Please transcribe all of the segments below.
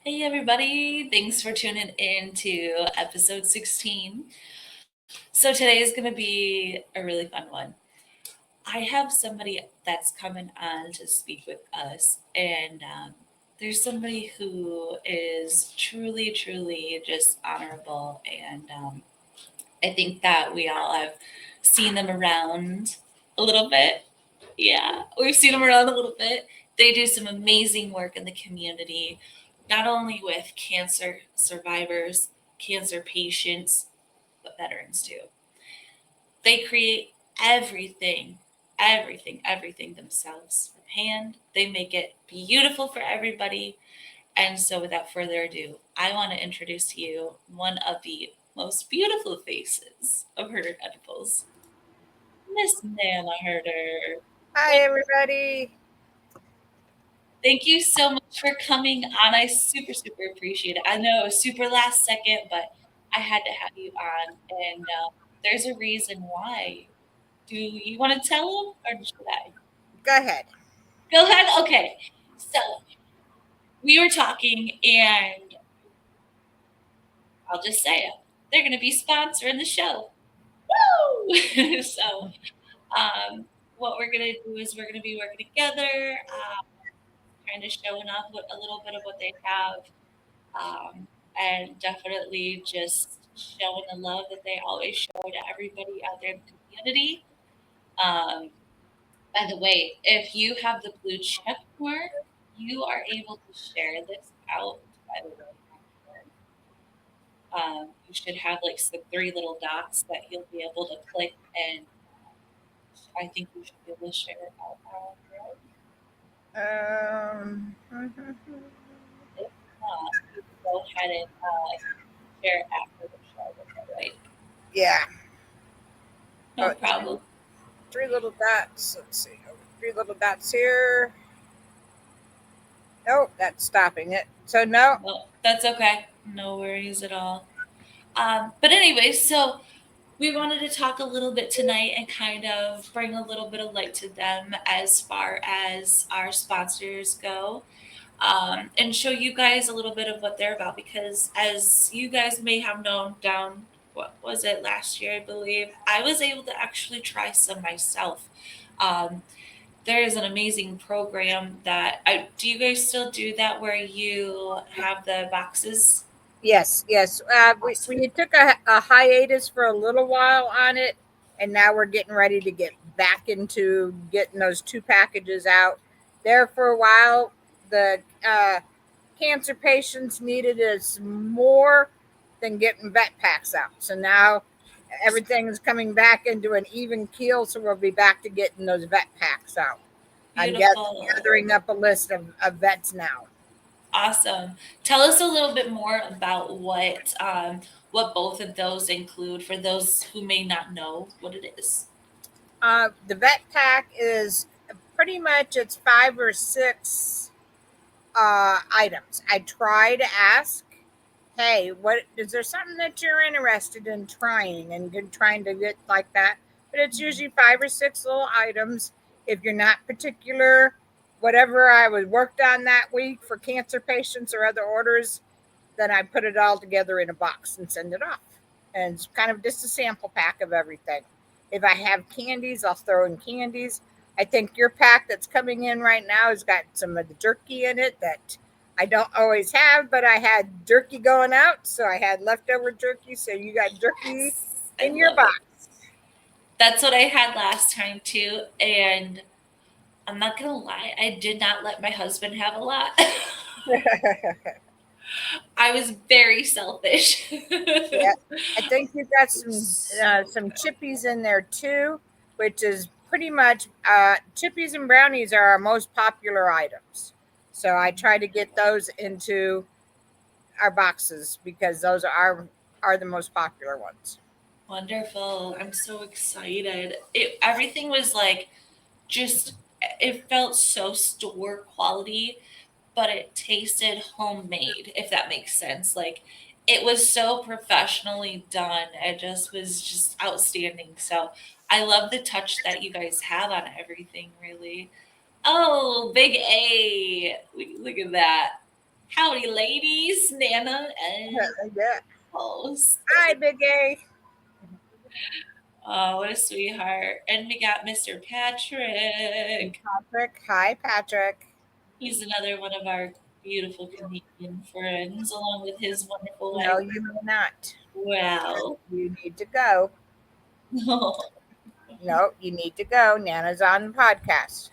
Hey everybody, thanks for tuning in to episode 16. So today is going to be a really fun one. I have somebody that's coming on to speak with us, and there's somebody who is truly, truly just honorable, and I think that we all have seen them around a little bit. Yeah, we've seen them around a little bit. They do some amazing work in the community, not only with cancer survivors, cancer patients, but veterans too. They create everything, everything themselves from hand. They make it beautiful for everybody. And so, without further ado, I want to introduce to you one of the most beautiful faces of Herder Edibles, Miss Nana Herder. Hi, everybody. Thank you so much for coming on. I super, super appreciate it. I know it was super last second, but I had to have you on. And there's a reason why. Do you want to tell them or should I? Go ahead. Go ahead. Okay. So we were talking, and I'll just say it. They're going to be sponsoring the show. Woo! So what we're going to do is we're going to be working together, kind of showing off a little bit of what they have, and definitely just showing the love that they always show to everybody out there in the community. Um, by the way, if you have the blue check mark, you are able to share this out. By the way, you should have like some three little dots that you'll be able to click, and I think you should be able to share it out loud, right? Um, If not, you can go ahead and share it after the show. Is that right? yeah. No Oh, problem. three little dots. Let's see. Oh, three little dots here. Nope, that's stopping it. So, no. No, that's okay. No worries at all. But anyway, so we wanted to talk a little bit tonight and kind of bring a little bit of light to them as far as our sponsors go, and show you guys a little bit of what they're about. Because as you guys may have known, down what was it last year, I believe, I was able to actually try some myself. Um, there is an amazing program that do you guys still do that where you have the boxes? Yes, yes. Awesome. We took a hiatus for a little while on it, and now we're getting ready to get back into getting those two packages out. There for a while, the cancer patients needed us more than getting vet packs out. So now everything is coming back into an even keel. So we'll be back to getting those vet packs out. I'm Beautiful. gathering up a list of vets now. Awesome. Tell us a little bit more about what both of those include for those who may not know what it is. The vet pack is pretty much it's five or six items. I try to ask, hey, what is there something that you're interested in trying and trying to get like that? But it's usually five or six little items. If you're not particular, whatever I was worked on that week for cancer patients or other orders, then I put it all together in a box and send it off. And it's kind of just a sample pack of everything. If I have candies, I'll throw in candies. I think your pack that's coming in right now has got some of the jerky in it that I don't always have, but I had jerky going out, so I had leftover jerky. So you got jerky Yes, I in your love it. box. That's what I had last time too, and I'm not gonna lie, I did not let my husband have a lot. I was very selfish. Yeah, I think you got some chippies in there too, which is pretty much chippies and brownies are our most popular items. So I try to get those into our boxes because those are the most popular ones. Wonderful. I'm so excited. Everything was like just it felt so store quality, but it tasted homemade, if that makes sense. Like it was so professionally done. It just was just outstanding. So I love the touch that you guys have on everything, really. Oh, big A. Look at that. Howdy, ladies. Nana and Yeah. Pulse. Hi, Big A. Oh, what a sweetheart. And we got Mr. Patrick. Patrick. Hi, Patrick. He's another one of our beautiful Canadian friends, along with his wonderful No, wife. you may not. Wow. You need to go. No, you need to go. Nana's on the podcast.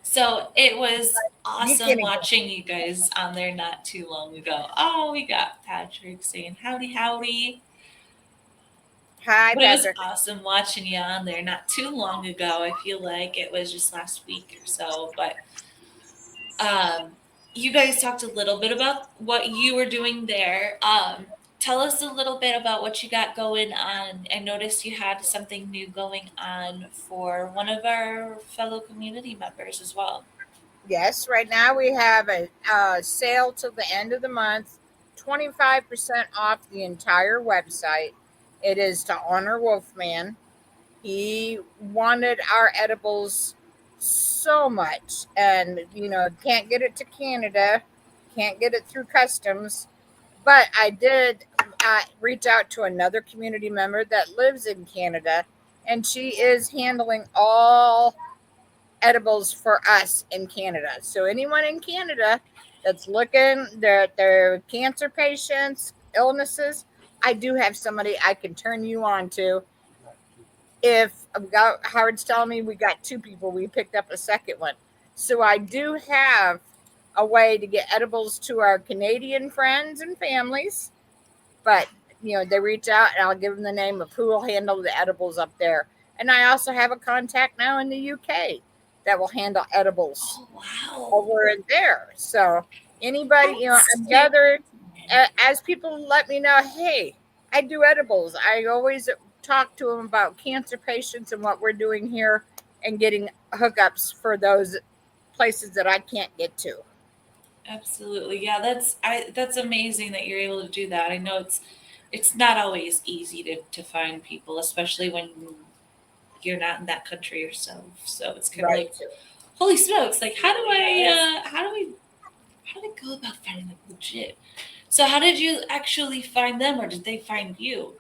So it was You awesome can go. watching you guys on there not too long ago. Oh, we got Patrick saying howdy, howdy. Hi, But it was Patrick. awesome watching you on there not too long ago. I feel like it was just last week or so. But you guys talked a little bit about what you were doing there. Tell us a little bit about what you got going on. I noticed you had something new going on for one of our fellow community members as well. Yes, right now we have a sale till the end of the month, 25% off the entire website. It is to honor Wolfman. He wanted our edibles so much, and can't get it to Canada, can't get it through customs. But I did reach out to another community member that lives in Canada, and she is handling all edibles for us in Canada. So anyone in Canada that's looking, they're cancer patients, illnesses, I do have somebody I can turn you on to. If I've got Howard's telling me we got two people, we picked up a second one. So I do have a way to get edibles to our Canadian friends and families, but they reach out and I'll give them the name of who will handle the edibles up there. And I also have a contact now in the UK that will handle edibles Oh, wow. over in there. So anybody, That's I'm fantastic. gathered as people let me know, hey, I do edibles. I always talk to them about cancer patients and what we're doing here and getting hookups for those places that I can't get to. Absolutely. Yeah, that's amazing that you're able to do that. I know it's not always easy to find people, especially when you're not in that country yourself. So it's kind of Right. like, holy smokes, like how do we go about finding like legit? So how did you actually find them, or did they find you?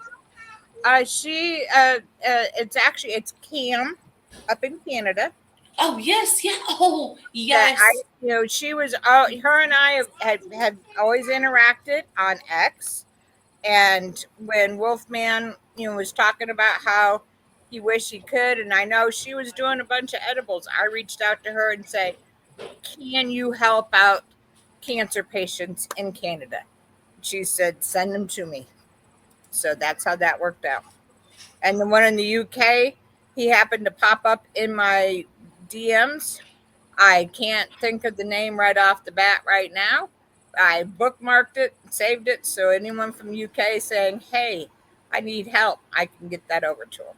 It's Cam up in Canada Oh yes, yeah. Oh that yes. she was, her and I had always interacted on X. And when Wolfman, was talking about how he wished he could, and I know she was doing a bunch of edibles, I reached out to her and say, "Can you help out cancer patients in Canada?" She said, "Send them to me." So that's how that worked out. And the one in the UK, he happened to pop up in my DMs. I can't think of the name right off the bat right now. I bookmarked it, saved it, so anyone from UK saying, "Hey, I need help," I can get that over to them.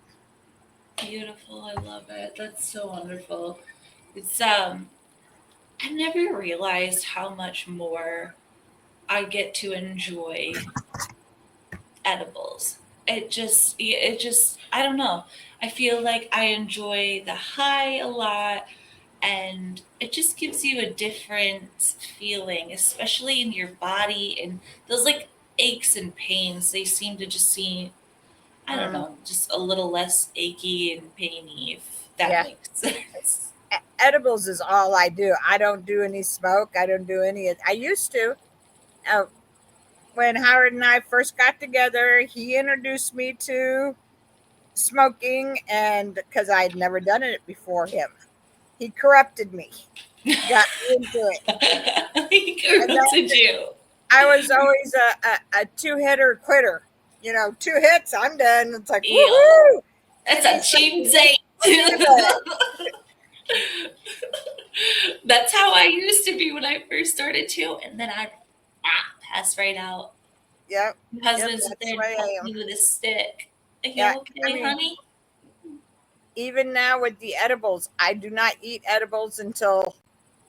Beautiful. I love it. That's so wonderful. It's I never realized how much more I get to enjoy edibles. It just I don't know. I feel like I enjoy the high a lot, and it just gives you a different feeling, especially in your body, and those like aches and pains, they seem to just seem, I don't Mm, know, just a little less achy and painy, if that yeah, makes sense. edibles is all I do. I don't do any smoke. I don't do any. I used to. Uh, when Howard and I first got together, he introduced me to smoking, and because I had never done it before him, he corrupted me, got me into it, He and then corrupted you. I was always a two hitter quitter. Two hits, I'm done. It's like, Ew. woohoo! That's Give me a cheap something date. stimulating. That's how I used to be when I first started too. And then I'd pass right out. Yep, My yep, husband's that's the there way I poking am. me with a stick. Are Yeah, you I okay, mean, honey? even now with the edibles, I do not eat edibles until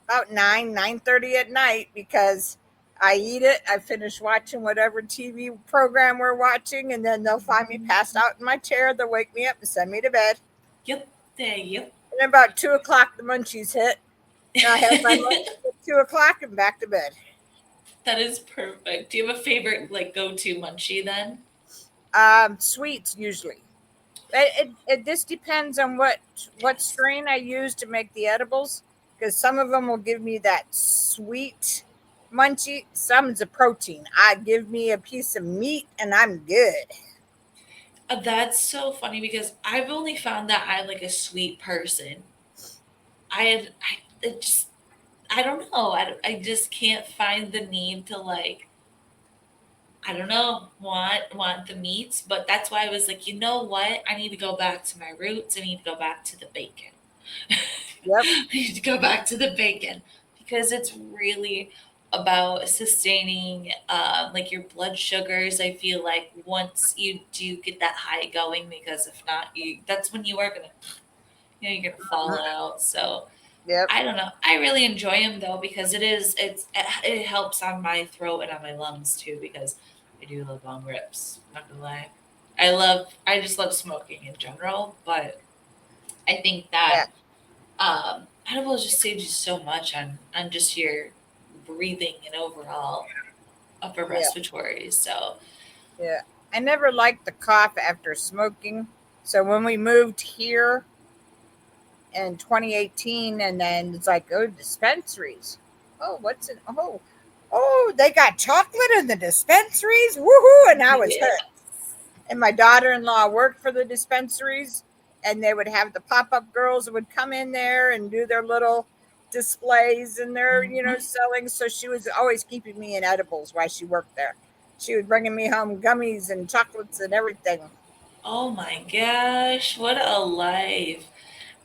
about 9:30 at night because I eat it. I finish watching whatever TV program we're watching, and then they'll find me passed out in my chair. They'll wake me up and send me to bed. Yep. There you. And about 2 o'clock, the munchies hit. And I have my lunch at 2 o'clock and back to bed. That is perfect. Do you have a favorite like go-to munchie then? Sweets usually. It just depends on what Yes. strain I use to make the edibles, because some of them will give me that sweet munchy. Some's a protein. I give me a piece of meat and I'm good. That's so funny because I've only found that I'm like a sweet person. It just, I don't know. I just can't find the need to like, I don't know, want the meats, but that's why I was like, you know what? I need to go back to my roots. I need to go back to the bacon. Yep. I need to go back to the bacon because it's really about sustaining like your blood sugars. I feel like once you do get that high going, because if not, you that's when you are gonna, you're gonna fall out. So Yep. I don't know. I really enjoy them though because it helps on my throat and on my lungs too because I do love long rips. Not gonna lie, I just love smoking in general, but I think Yeah. that edibles just saves you so much on just your breathing and overall upper Yeah. respiratory. So Yeah. I never liked the cough after smoking. So when we moved here in 2018, and then it's like, oh, dispensaries. Oh, what's it? Oh, they got chocolate in the dispensaries. Woohoo! And I was yeah. hooked. And my daughter-in-law worked for the dispensaries, and they would have the pop-up girls that would come in there and do their little displays and their Mhm. selling. So she was always keeping me in edibles while she worked there. She was bringing me home gummies and chocolates and everything. Oh my gosh, what a life.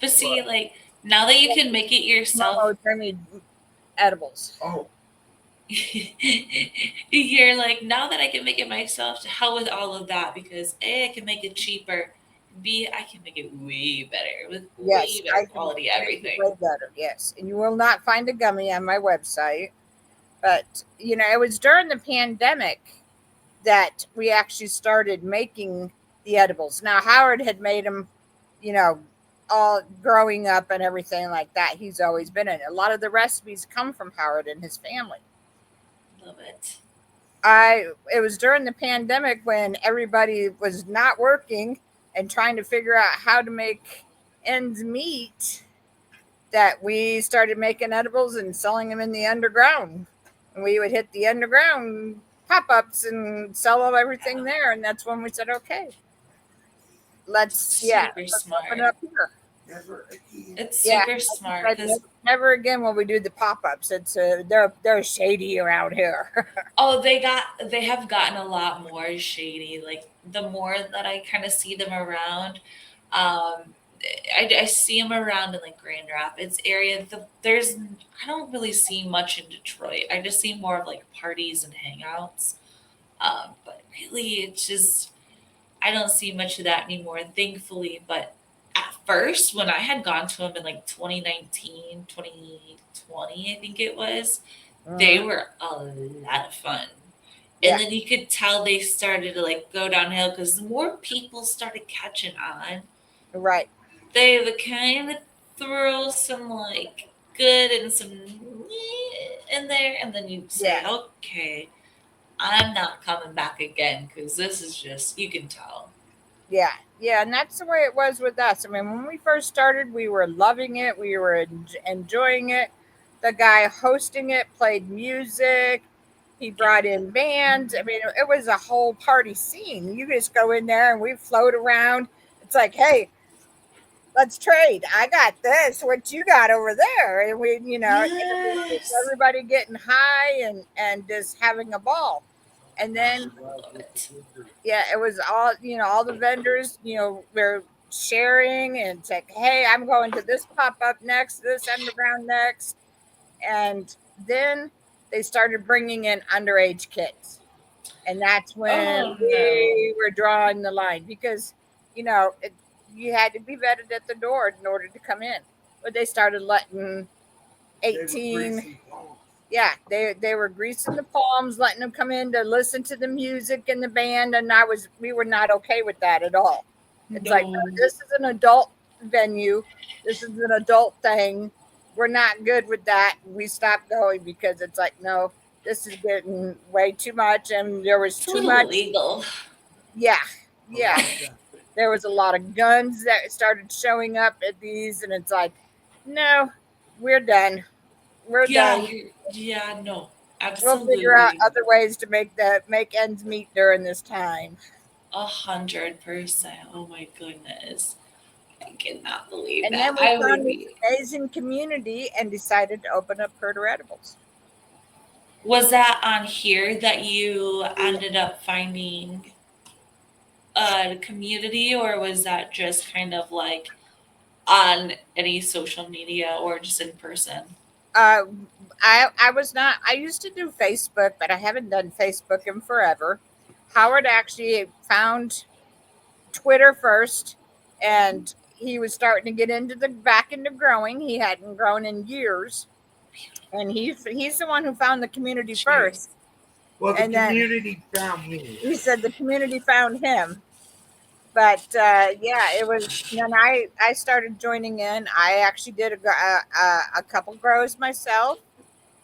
But see, like now that you can make it Mama yourself, would bring me edibles. you're like, now that I can make it myself, to hell with all of that because A, I can make it cheaper. B, I can make it way better with way Yes, better I can quality make it everything. way better. Yes, and you will not find a gummy on my website. But it was during the pandemic that we actually started making the edibles. Now Howard had made them, you know, all growing up and everything like that. He's always been in it. A lot of the recipes come from Howard and his family. Love it. It was during the pandemic when everybody was not working and trying to figure out how to make ends meet that we started making edibles and selling them in the underground. And we would hit the underground pop-ups and sell everything there, and that's when we said, okay, Super let's open it smart. up here. It's Yeah, super like I smart said, because never again will we do the pop-ups. It's they're shady around here. oh, they have gotten a lot more shady. Like the more that I kind of see them around, I see them around in like Grand Rapids area. There's I don't really see much in Detroit. I just see more of like parties and hangouts. But really, it's just I don't see much of that anymore, thankfully. But at first, when I had gone to them in like 2019, 2020, I think it was, they Mhm. were a lot of fun. And Yeah, then you could tell they started to like go downhill because the more people started catching on, right. they would kind of throw some like good and some "Meh" in there, and then you'd Yeah, say, okay, I'm not coming back again because this is just, you can tell. yeah, yeah, and that's the way it was with us. I mean, when we first started, we were loving it. We were enjoying it. The guy hosting it played music. He Yep. brought in bands. I mean, it was a whole party scene. You just go in there and we float around. It's like, hey, let's trade. I got this. What you got over there? And it was just Yes. everybody getting high and just having a ball. And then Love it. yeah, it was all the vendors, were sharing and it's like, hey, I'm going to this pop up next, this underground next. And then they started bringing in underage kids. And that's when Oh no. we were drawing the line because, you know, it, you had to be vetted at the door in order to come in. But they started letting 18. Yeah, they were greasing the palms, letting them come in to listen to the music and the band, and we were not okay with that at all. It's like, no, No. this is an adult venue. This is an adult thing. We're not good with that. We stopped going because it's like, no, this is getting way too much, and there was It's a too little much. illegal. Yeah, yeah. There was a lot of guns that started showing up at these, and it's like, no, we're done. We're Yeah, done. yeah, no, We'll figure out absolutely. other ways to make ends meet during this time. 100%. Oh my goodness. I cannot believe And that. then we I would found this be. amazing community and decided to open up HerderEdibles. Was that on here that you ended up finding a community, or was that just kind of like on any social media or just in person? Uh, I was not. I used to do Facebook, but I haven't done Facebook in forever. Howard actually found Twitter first, and he was starting to get into the back into growing. He hadn't grown in years, and he's the one who found the community Cheers. first. Well, the And then community found me. he said the community found him. But yeah, it was. Then I started joining in. I actually did a couple grows myself,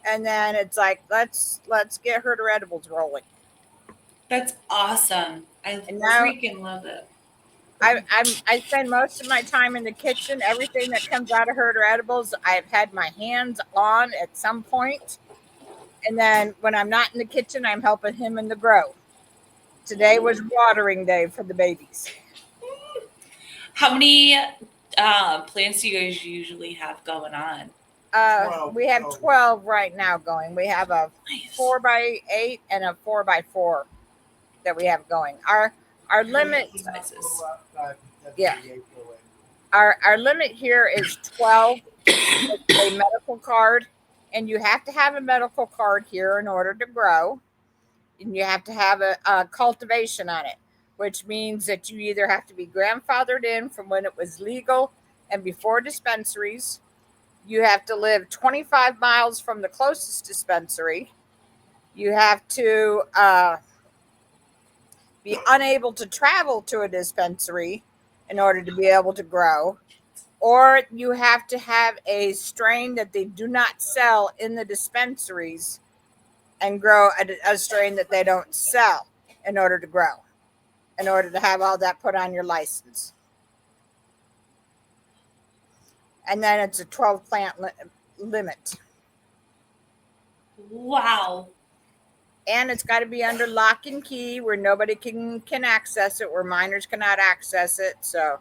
and then it's like let's get HerderEdibles rolling. That's awesome. I And now freaking love it. I spend most of my time in the kitchen. Everything that comes out of HerderEdibles, I've had my hands on at some point. And then when I'm not in the kitchen, I'm helping him in the grow. Today was watering day for the babies. How many plants do you guys usually have going on? 12. We have 12 right now going. We have a Nice. 4x8 and a 4x4 that we have going. Our limit Sizes. Yeah. Our limit here is 12 with a medical card, and you have to have a medical card here in order to grow, and you have to have a cultivation on it, which means that you either have to be grandfathered in from when it was legal and before dispensaries. You have to live 25 miles from the closest dispensary. You have to be unable to travel to a dispensary in order to be able to grow, or you have to have a strain that they do not sell in the dispensaries and grow a strain that they don't sell in order to grow, in order to have all that put on your license. And then it's a 12 plant limit. Wow. And it's got to be under lock and key where nobody can access it, where minors cannot access it. So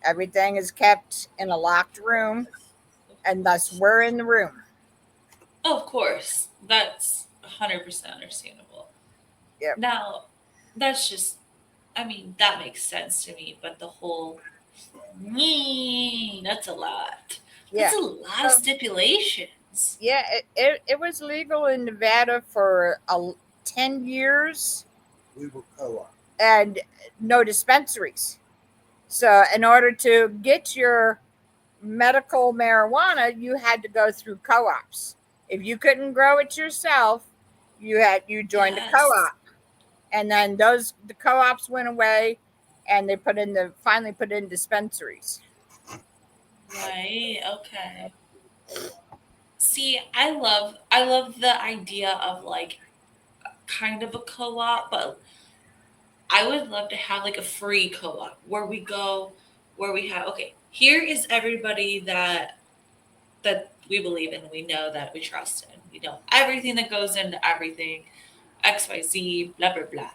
everything is kept in a locked room, and thus we're in the room. Of course. That's 100% understandable. Yep. Now, that's just, I mean, that makes sense to me, but the whole, that's a lot. Yeah. That's a lot of stipulations. Yeah, it was legal in Nevada for 10 years We were co-op. and no dispensaries. So, in order to get your medical marijuana, you had to go through co-ops. If you couldn't grow it yourself, you joined a co-op, and then the co-ops went away, and they finally put in dispensaries. Right. Okay. See, I love the idea of like kind of a co-op, but I would love to have like a free co-op where we go, where we have, okay, here is everybody that we believe in, we know that we trust in. We know everything that goes into everything, XYZ, blah blah blah.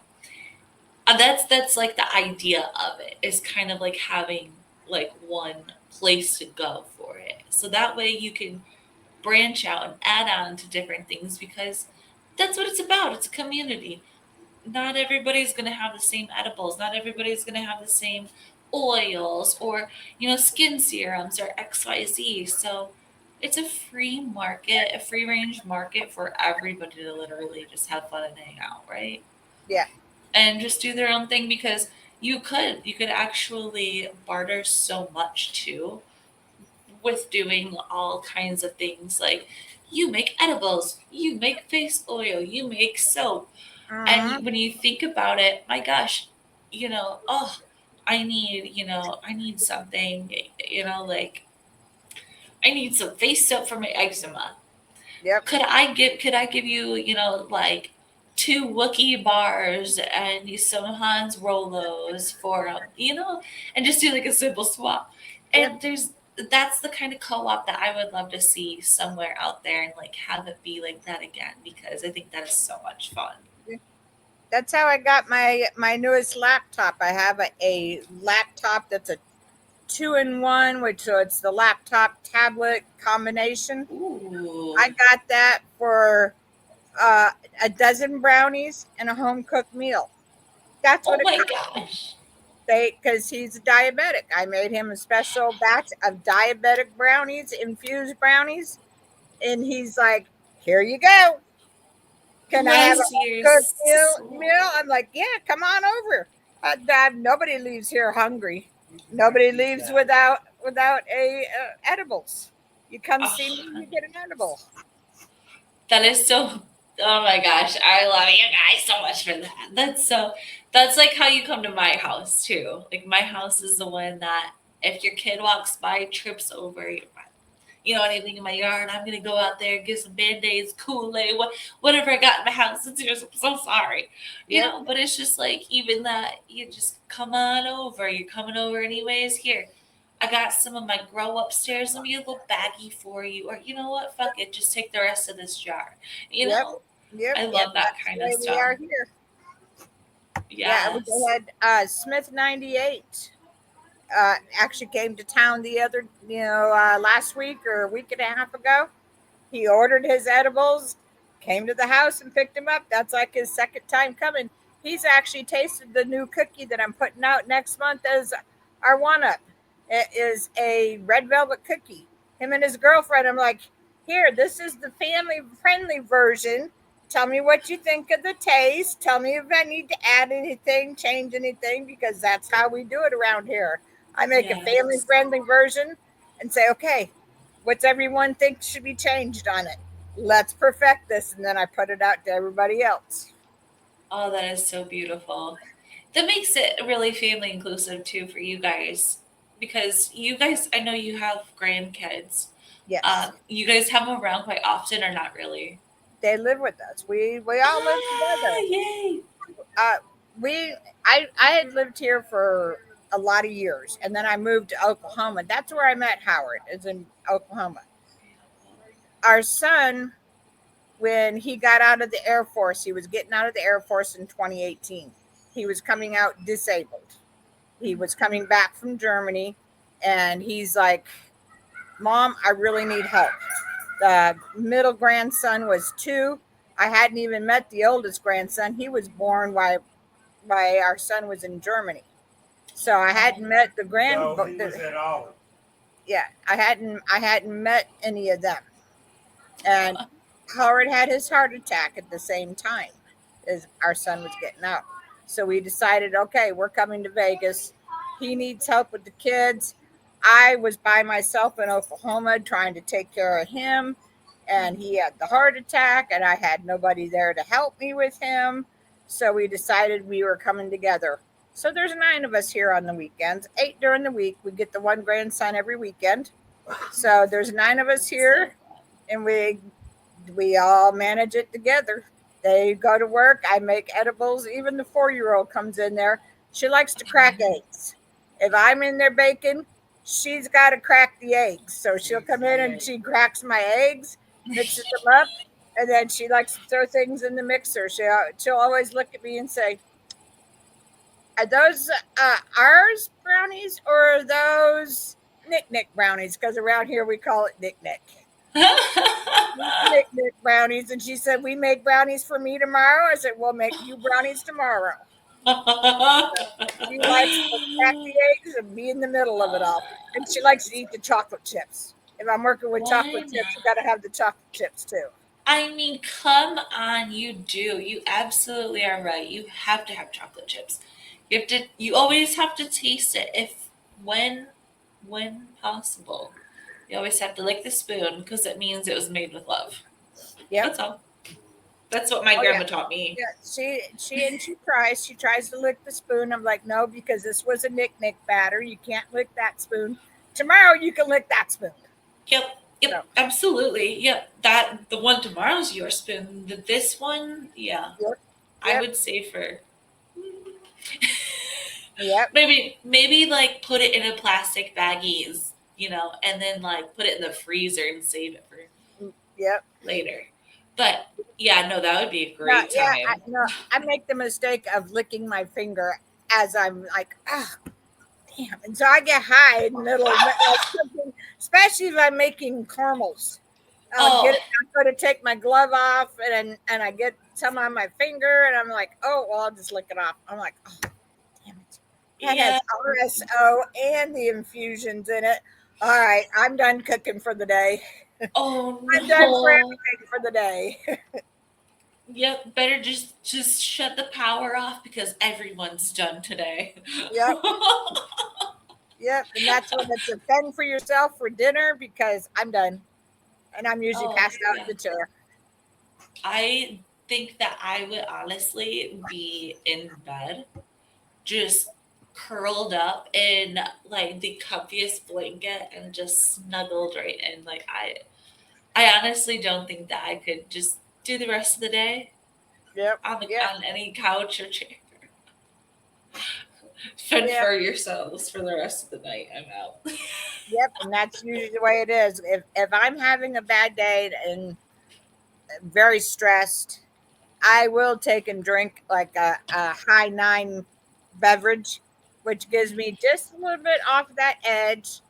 And that's like the idea of it, is kind of like having like one place to go for it. So that way you can branch out and add on to different things, because that's what it's about. It's a community. Not everybody's going to have the same edibles. Not everybody's going to have the same oils or, skin serums or XYZ. So it's a free market, a free range market for everybody to literally just have fun and hang out, right? Yeah. And just do their own thing, because You could actually barter so much too with doing all kinds of things like you make edibles, you make face oil, you make soap. Mm-hmm. And when you think about it, my gosh, oh, I need something, like I need some face soap for my eczema. Yep. Could I give you, like two Wookie bars and some Hans Rolos for and just do like a simple swap. Yep. And that's the kind of co-op that I would love to see somewhere out there and like have it be like that again because I think that is so much fun. That's how I got my newest laptop. I have a laptop that's a 2-in-1, which so it's the laptop tablet combination. Ooh. I got that for uh, a dozen brownies and a home cooked meal. That's what Oh it my cost. gosh. Because he's diabetic. I made him a special batch of diabetic brownies, infused brownies, and he's like, "Here you go. Can I have a Bless home your cooked meal?" soul. I'm like, "Yeah, come on over." Nobody leaves here hungry. Nobody leaves without a edibles. You come see me, Oh, you get an edible. that is so. Oh my gosh, I love you guys so much for that. That's like how you come to my house too. Like my house is the one that if your kid walks by, trips over, anything in my yard, I'm gonna go out there, get some band-aids, Kool-Aid, whatever I got in my house. It's yours. I'm so sorry. Yep, But it's just like even that you just come on over. You're coming over anyways. Here, I got some of my grow upstairs. Let me get a little baggie for you. Or you know what? Fuck it. Just take the rest of this jar. You yep, know? yep, I yep. love that That's the kind of way we stuff. are here. Yeah, we Yes. had Smith 98. Actually came to town the other, last week or a week and a half ago. He ordered his edibles, came to the house and picked him up. That's like his second time coming. He's actually tasted the new cookie that I'm putting out next month as our one up. It is a red velvet cookie. Him and his girlfriend, I'm like, here, this is the family friendly version. Tell me what you think of the taste. Tell me if I need to add anything, change anything, because that's how we do it around here. I make a family Yes. friendly version and say, okay, what's everyone think should be changed on it? Let's perfect this. And then I put it out to everybody else. Oh, that is so beautiful. That makes it really family inclusive too for you guys. Because you guys, I know you have grandkids. Yes. You guys have them around quite often or not really? They live with us. We all live Ah, together. yay. Uh, we I had lived here for a lot of years, and then I moved to Oklahoma. That's where I met Howard. Is in Oklahoma. Our son, when he got out of the Air Force, he was getting out of the Air Force in 2018. He was coming out disabled. He was coming back from Germany, and he's like, "Mom, I really need help." The middle grandson was 2. I hadn't even met the oldest grandson. He was born while our son was in Germany. So I hadn't Oh, met the So he was at all. yeah, I hadn't met any of them. And Howard had his heart attack at the same time as our son was getting out. So we decided, okay, we're coming to Vegas. He needs help with the kids. I was by myself in Oklahoma trying to take care of him, and he had the heart attack, and I had nobody there to help me with him. So we decided we were coming together. So there's 9 of us here on the weekends, 8 during the week. We get the one grandson every weekend. So there's 9 of us that's so here, and we all manage it together. They go to work. I make edibles. Even the 4-year-old comes in there. She likes to crack fun. eggs. If I'm in there baking, she's got to crack the eggs. So she'll come in and she cracks my eggs, mixes them up, and then she likes to throw things in the mixer. She'll always look at me and say, "Are those ours brownies or are those Nick Nick brownies?" Because around here we call it Nick Nick. Nick Nick brownies. And she said, "We make brownies for me tomorrow." I said, "We'll make you brownies tomorrow." She likes to crack the eggs and be in the middle of it all. And she likes to eat the chocolate chips. If I'm working with Why chocolate chips, you got not? to have the chocolate chips too. I mean, come on, you do. You absolutely are right. You have to have chocolate chips. You always have to taste it when possible. You always have to lick the spoon because it means it was made with love. Yep. That's all. That's what my Oh yeah. grandma taught me. Yeah. She tries to lick the spoon. I'm like, no, because this was a Nick batter. You can't lick that spoon. Tomorrow you can lick that spoon. Yep. So, Yep. Absolutely. Yep. The one tomorrow's your spoon. This one, yeah. yep. I Yep. would say for Yep. maybe like put it in a plastic baggies, and then like put it in the freezer and save it for Yep. later. But yeah, no, that would be a No, great yeah, time. I make the mistake of licking my finger as I'm like, ah, damn. And so I get high in the middle of cooking, especially if I'm making caramels. Oh, I'm going to take my glove off and I get some on my finger and I'm like, oh, well, I'll just lick it off. I'm like, oh, damn it. That yeah. has RSO and the infusions in it. All right, I'm done cooking for the day. Oh I'm done for no. everything for the day. Yep, better just shut the power off because everyone's done today. Yep. Yep, and that's when it's a fend for yourself for dinner because I'm done, and I'm usually Oh passed out in yeah. the chair. I think that I would honestly be in bed, just curled up in like the comfiest blanket and just snuggled right in. Like I honestly don't think that I could just do the rest of the day Yep, on yep, on any couch or chair. Fend yep, for yourselves for the rest of the night. I'm out. yep, and that's usually the way it is. If I'm having a bad day and very stressed, I will take and drink like a high nine beverage, which gives me just a little bit off that edge.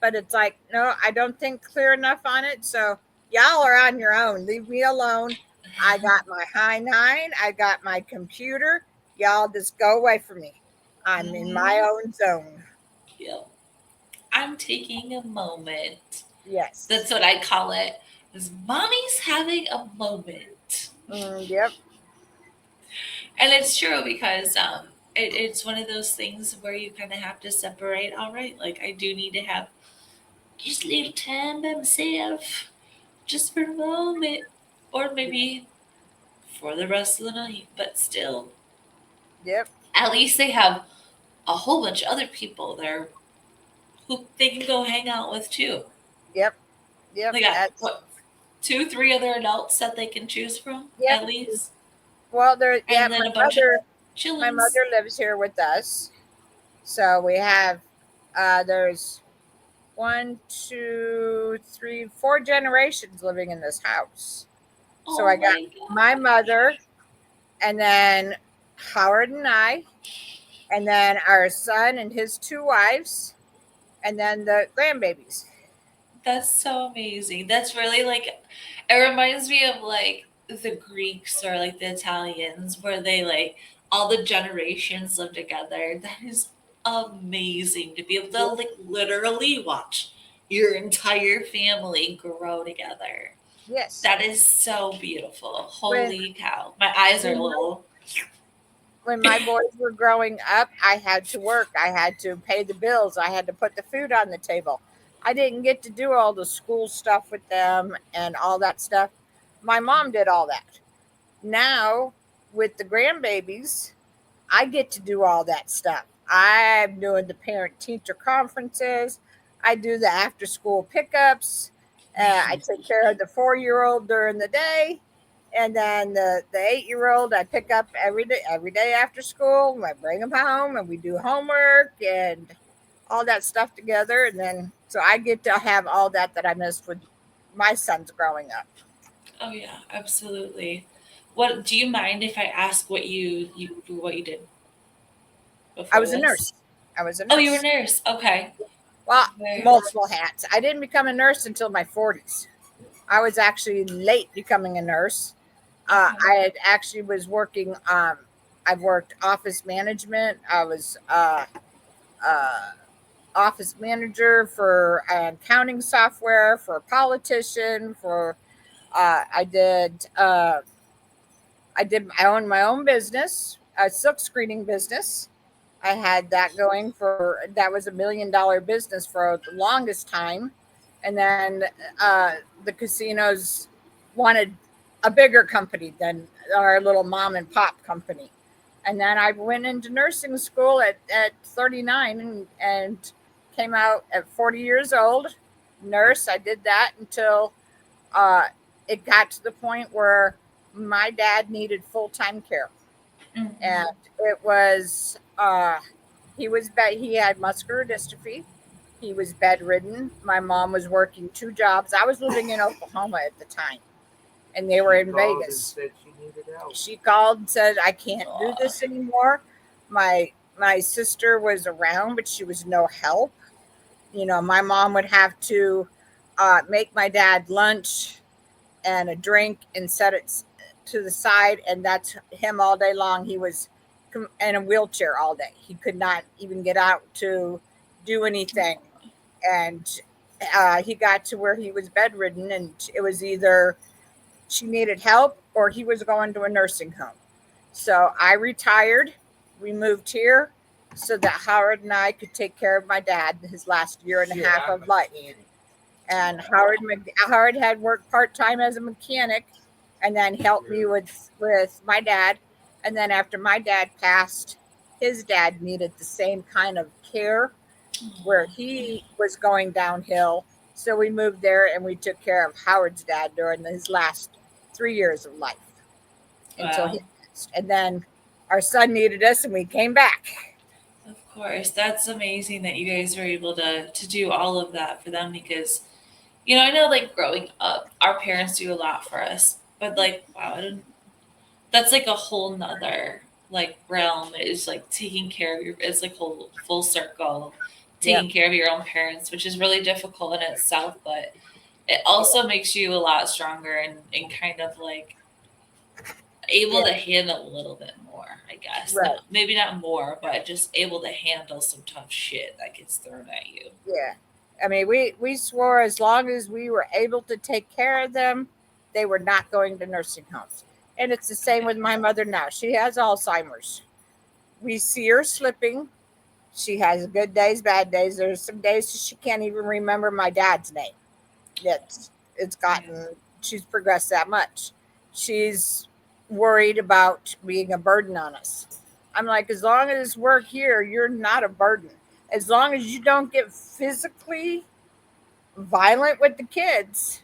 But it's like, no, I don't think clear enough on it. So y'all are on your own. Leave me alone. I got my high nine. I got my computer. Y'all just go away from me. I'm in my Mhm. own zone. Yep. I'm taking a moment. That's Yes. what I call it. Is mommy's having a moment. Yep. And it's true because it's one of those things where you kind of have to separate. All right, like I do need to have just a little time by myself, just for a moment, or maybe for the rest of the night. But still, Yep. at least they have a whole bunch of other people there who they can go hang out with too. Yep. Yep. They got That's what, two, three other adults that they can choose from yep. at least, Well, there. Yeah, and then a bunch of my chillins. mother lives here with us. So we have there's one, two, three, four generations living in this house. So Oh I got my my god, mother, and then Howard and I, and then our son and his two wives, and then the grandbabies. that's so amazing. That's really like it reminds me of like the Greeks or like the Italians where they like all the generations live together. That is amazing to be able to Yep. like literally watch your entire family grow together. Yes. That is so beautiful. When Holy cow. My eyes are a when my, little. when my boys were growing up, I had to work. I had to pay the bills. I had to put the food on the table. I didn't get to do all the school stuff with them and all that stuff. My mom did all that. Now, with the grandbabies, I get to do all that stuff. I'm doing the parent teacher conferences. I do the after school pickups. I take care of the 4-year-old during the day. And then the 8-year-old I pick up every day after school. I bring them home and we do homework and all that stuff together. And then, so I get to have all that I missed with my sons growing up. Oh yeah, absolutely. What do you mind if I ask what you did I before was a this? nurse. I was a Oh, you were a nurse. nurse. Okay. Well, Very- multiple hats. I didn't become a nurse until my 40s. I was actually late becoming a nurse. Okay. I had actually was working. I've worked office management. I was uh, office manager for accounting software for a politician. For I did. I owned my own business, a silk screening business. I had that going for that was $1 million business for the longest time, and then the casinos wanted a bigger company than our little mom and pop company. And then I went into nursing school at 39 and came out at 40 years old. Nurse, I did that until uh, it got to the point where my dad needed full time care, and Hmm. it was he had muscular dystrophy. He was bedridden. My mom was working two jobs. I was living in Oklahoma at the time, and they were She in called and Vegas. said she needed help. She called and said, "I can't do Aw. this anymore." My sister was around, but she was no help. My mom would have to make my dad lunch and a drink and set it to the side, and that's him all day long. He was in a wheelchair all day. He could not even get out to do anything, and he got to where he was bedridden, and it was either she needed help or he was going to a nursing home. So I retired. We moved here so that Howard and I could take care of my dad his last year and a Shit, half I'm of a life. mechanic. And Howard had worked part time as a mechanic, and then helped me with my dad. And then after my dad passed, his dad needed the same kind of care where he was going downhill. So we moved there and we took care of Howard's dad during his last 3 years of life until he Wow. passed. And then our son needed us and we came back. Of course, that's amazing that you guys were able to do all of that for them because I know like growing up, our parents do a lot for us, but like wow, that's like a whole nother like realm is like taking care of your it's like whole full circle Yep. taking care of your own parents, which is really difficult in itself, but it Yeah. also makes you a lot stronger and kind of like able Yeah. to handle a little bit more, I guess. Right. Not maybe not more, but just able to handle some tough shit that gets thrown at you. Yeah. I mean, we swore as long as we were able to take care of them, they were not going to nursing homes. And it's the same Yeah. with my mother now. She has Alzheimer's. We see her slipping. She has good days, bad days. There's some days she can't even remember my dad's name. It's Yeah. gotten she's progressed that much. She's worried about being a burden on us. I'm like, as long as we're here, you're not a burden. As long as you don't get physically violent with the kids,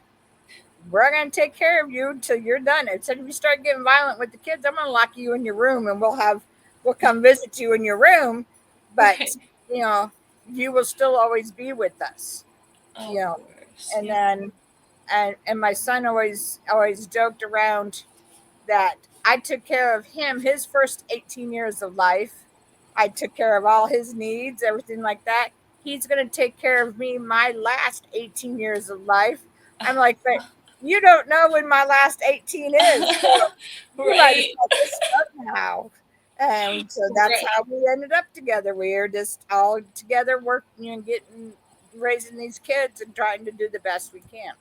we're gonna take care of you until you're done. Instead, if you start getting violent with the kids, I'm gonna lock you in your room and we'll come visit you in your room, but Right. you know, you will still always be with us. Of You know, course. and Yep. then and my son always joked around that I took care of him his first 18 years of life. I took care of all his needs, everything like that. He's going to take care of me my last 18 years of life. I'm like, but you don't know when my last 18 is. So you might as Right. well just start now. And so that's Right. how we ended up together. We were just all together working and raising these kids and trying to do the best we can.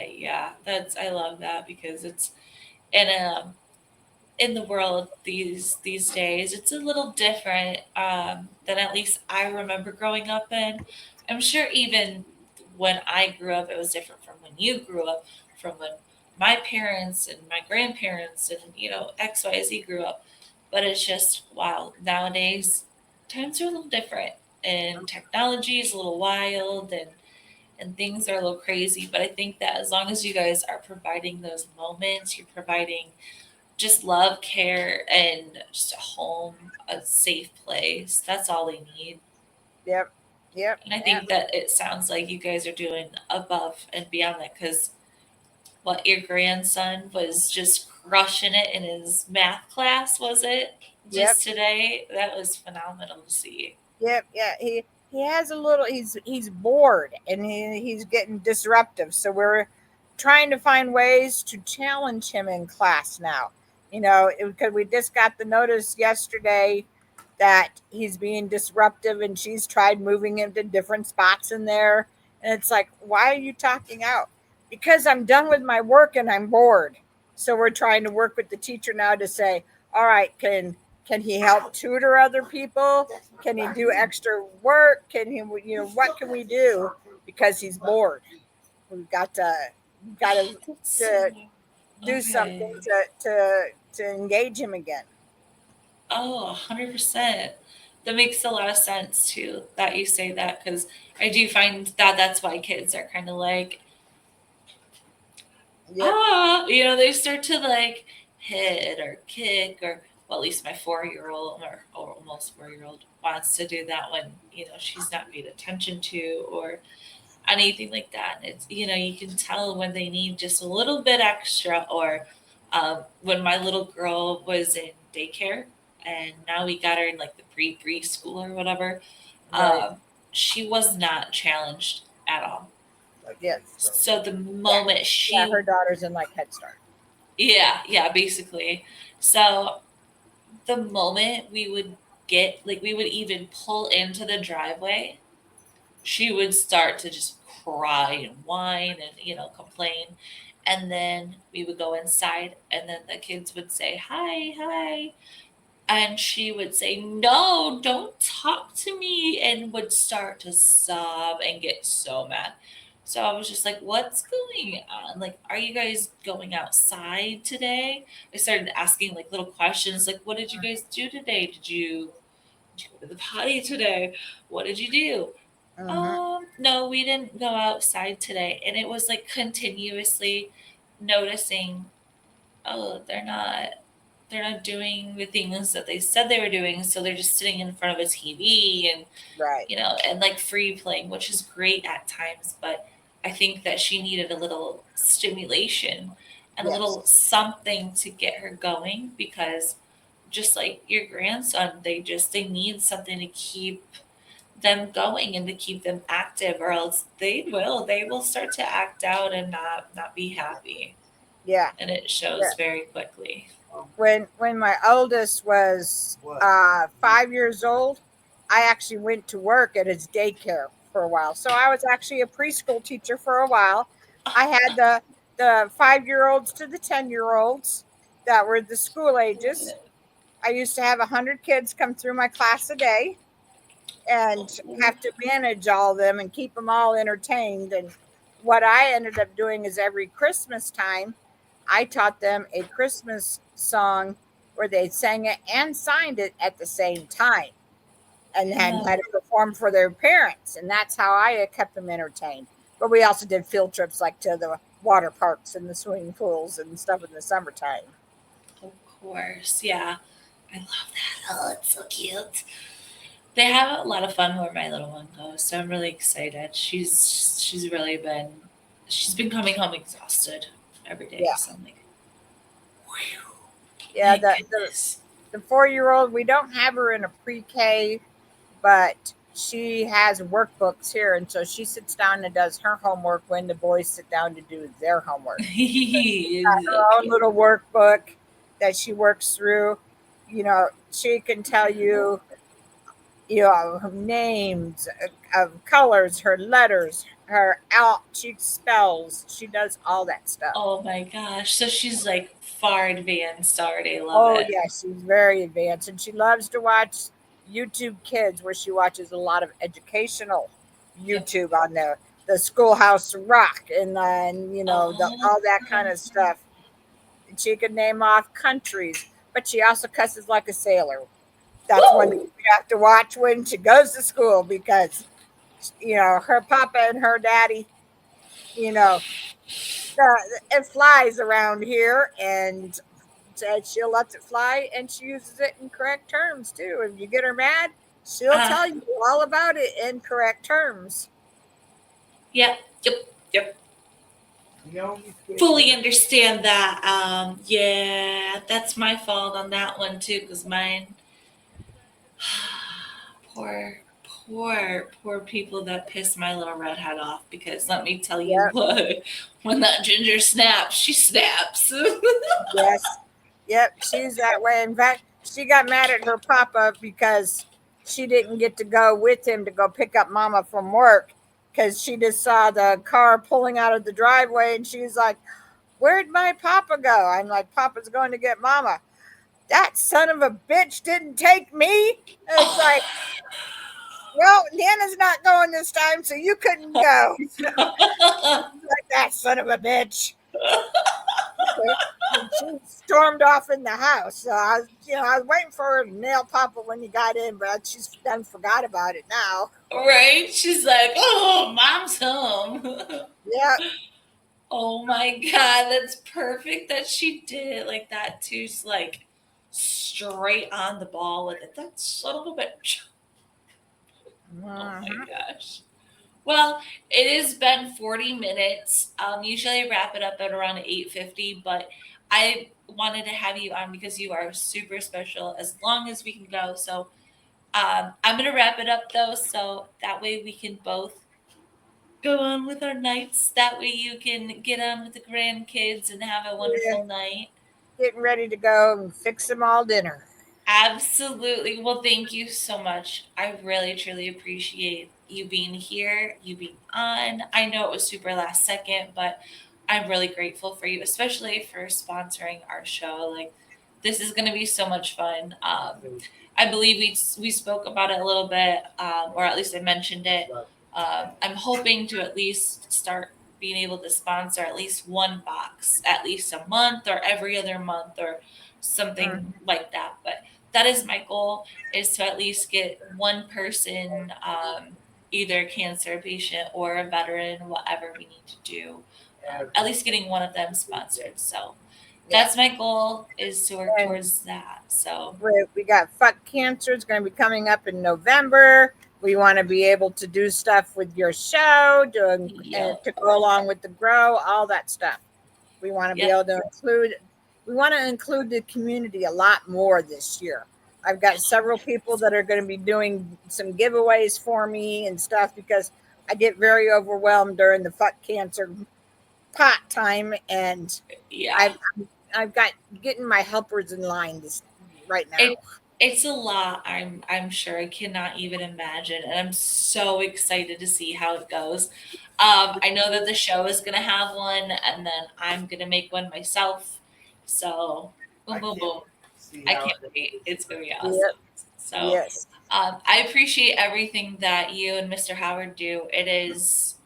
Yeah, that's I love that because it's in in the world these days it's a little different than at least I remember growing up in. I'm sure even when I grew up it was different from when you grew up, from when my parents and my grandparents and XYZ grew up. But it's just wow, nowadays times are a little different and technology is a little wild and things are a little crazy. But I think that as long as you guys are providing those moments, you're providing just love, care, and just a home, a safe place. That's all they need. Yep. Yep. And I Yep. think that it sounds like you guys are doing above and beyond that because what your grandson was just crushing it in his math class, was it? Yep. Just today? That was phenomenal to see. Yep, yeah. He has a little. He's bored and he's getting disruptive. So we're trying to find ways to challenge him in class now. Because we just got the notice yesterday that he's being disruptive, and she's tried moving him to different spots in there. And it's like, why are you talking out? Because I'm done with my work and I'm bored. So we're trying to work with the teacher now to say, all right, Can he help tutor other people? Can he do extra work? Can he, what can we do? Because he's bored. We've got to So, do something okay. to engage him again. Oh, 100%. That makes a lot of sense too that you say that because I do find that that's why kids are kind of like, Yep. they start to like hit or kick or, well, at least my 4-year-old or almost 4-year-old wants to do that when, she's not paid attention to or anything like that. It's, you can tell when they need just a little bit extra or when my little girl was in daycare and now we got her in like the preschool or whatever, Right. she was not challenged at all. Yes. So the moment Yeah, her daughter's in like Head Start. yeah, basically. So the moment we would we would even pull into the driveway, she would start to just cry and whine and, complain. And then we would go inside and then the kids would say, hi, hi. And she would say, no, don't talk to me, and would start to sob and get so mad. So I was just like, what's going on? Like, are you guys going outside today? I started asking like little questions like, what did you guys do today? Did you go to the potty today? What did you do? No, we didn't go outside today. And it was like continuously noticing, oh, they're not doing the things that they said they were doing. So they're just sitting in front of a TV and, Right. and like free playing, which is great at times. But I think that she needed a little stimulation and a Yes. little something to get her going because just like your grandson, they need something to keep them going and to keep them active or else they will start to act out and not be happy, Yeah. and it shows Yeah. very quickly. When my oldest was 5 years old, I actually went to work at his daycare for a while. So I was actually a preschool teacher for a while. I had the 5-year-olds to the 10-year-olds that were the school ages. I used to have 100 kids come through my class a day and have to manage all of them and keep them all entertained. And what I ended up doing is every Christmas time, I taught them a Christmas song where they sang it and signed it at the same time and had to perform for their parents. And that's how I kept them entertained. But we also did field trips like to the water parks and the swimming pools and stuff in the summertime. Of course, yeah. I love that. Oh, it's so cute. They have a lot of fun where my little one goes, so I'm really excited. She's been coming home exhausted every day. Yeah. So I'm like, whew, Yeah, thank goodness. the 4-year-old, we don't have her in a pre-K, but she has workbooks here, and so she sits down and does her homework when the boys sit down to do their homework. Her own little workbook that she works through. She can tell you, her names of colors, her letters, she spells, she does all that stuff. Oh my gosh. So she's like far advanced already. Love it. Yeah, she's very advanced, and she loves to watch YouTube Kids, where she watches a lot of educational YouTube on the Schoolhouse Rock and all that kind of stuff. And she can name off countries, but she also cusses like a sailor. That's one thing you have to watch when she goes to school because her papa and her daddy, it flies around here, and she'll let it fly, and she uses it in correct terms too. If you get her mad, she'll tell you all about it in correct terms. Yep. Fully understand that. Yeah, that's my fault on that one too, because mine, poor people that piss my little redhead off. Because let me tell you what, when that ginger snaps, she snaps. Yes. Yep, she's that way. In fact, she got mad at her papa because she didn't get to go with him to go pick up mama from work because she just saw the car pulling out of the driveway and she's like, where'd my papa go? I'm like, Papa's going to get mama. that son of a bitch didn't take me. And it's like, well, Nana's not going this time, so you couldn't go. Like that son of a bitch. And she stormed off in the house. So I was waiting for her to nail Papa when he got in, but she's done forgot about it now. Right? She's like, oh, mom's home. Yeah. Oh my God, that's perfect that she did it like that too. She's like straight on the ball with it. That son of a bitch. Oh my gosh. Well, it has been 40 minutes. Usually I wrap it up at around 8:50, but I wanted to have you on because you are super special as long as we can go. So I'm going to wrap it up though, so that way we can both go on with our nights. That way you can get on with the grandkids and have a wonderful night. Getting ready to go and fix them all dinner. Absolutely. Well, thank you so much. I really, truly appreciate you being here, you being on. I know it was super last second, but I'm really grateful for you, especially for sponsoring our show. Like, this is going to be so much fun. I believe we spoke about it a little bit, or at least I mentioned it. I'm hoping to at least start being able to sponsor at least one box, at least a month or every other month or something like that. But that is my goal, is to at least get one person, either a cancer patient or a veteran, whatever we need to do, at least getting one of them sponsored. So that's my goal, is to work towards that. So we got Fuck Cancer. It's going to be coming up in November. We want to be able to do stuff with your show, and to go along with the grow, all that stuff. We want to be able to include the community a lot more this year. I've got several people that are going to be doing some giveaways for me and stuff, because I get very overwhelmed during the Fuck Cancer pot time, and I've got getting my helpers in line right now. It's a lot. I'm sure. I cannot even imagine, and I'm so excited to see how it goes. I know that the show is gonna have one, and then I'm gonna make one myself. So boom, boom, boom. I can't wait. It's gonna be awesome. Yep. So Yes. I appreciate everything that you and Mr. Howard do. It is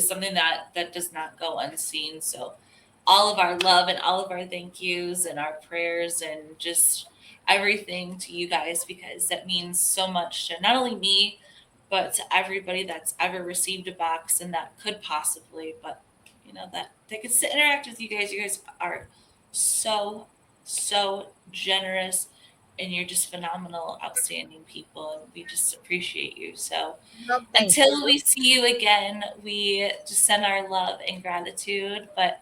something that does not go unseen. So all of our love and all of our thank yous and our prayers and just everything to you guys, because that means so much to not only me, but to everybody that's ever received a box and that could possibly, but that they could sit interact with you guys. You guys are so generous, and you're just phenomenal, outstanding people, and we just appreciate you. So until we see you again, we just send our love and gratitude, but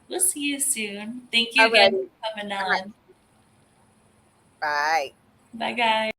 we'll see you soon. Thank you again for coming on. Bye. Bye, guys.